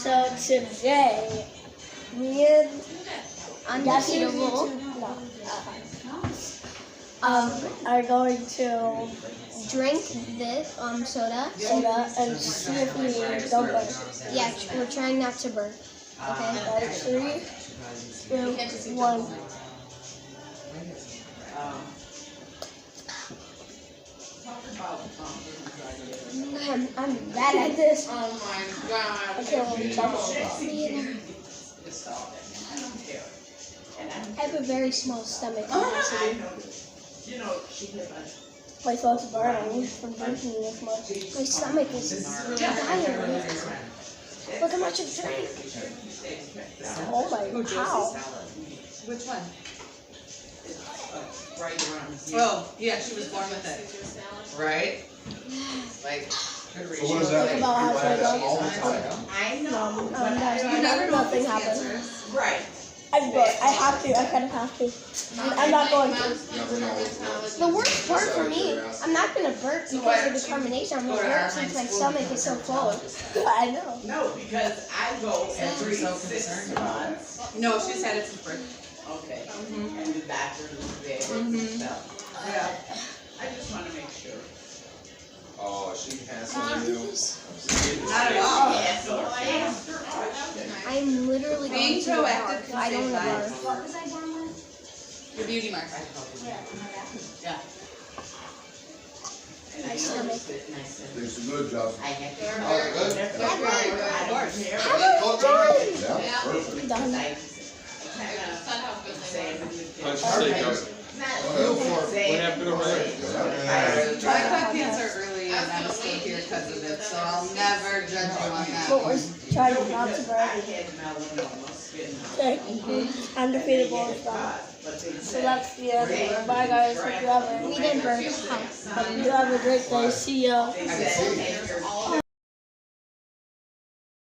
So today, me and Undefeatebull are going to drink this soda. and see if we don't burp. Yeah, we're trying not to burp. Okay. Ready? 3, 2, 1. I'm bad at this. Oh my god. I can't really tell. I have a very small stomach capacity. My throat's burning from drinking this much. My stomach is dying. Look how much I've drank. Oh my, how? Which one? Oh, yeah, she was born with it. Right? Like, good reason. So what is that? Think about how I done. All the time. Nothing happened. Right. I'm good. I have to. I kind of have to. I'm not going to. Never know. The worst part for me, I'm not going to burp because of the carbonation. I'm going to burp since my stomach is so full. I know. No, because I go every 6 months. No, she's had it since birth. Okay. And the doctor was there and stuff. Yeah. I just want to make sure. Oh, she has Can to you do. do this? Not at all. Yes, or I'm literally Being going to proactive barf. can I don't save want to lives. barf. What was I born with? Your beauty mark. Yeah. My stomach. It's a good job. I have to. Oh, good? How am I done? Yeah, perfect. Done. What happened over there? I got cancer early and I'm still here because of it, so I'll never judge you on that. But we're trying not to burp. Okay. Undefeatebull is gone. So that's the end. Bye guys. Hope you have We didn't burp. a great day. See ya.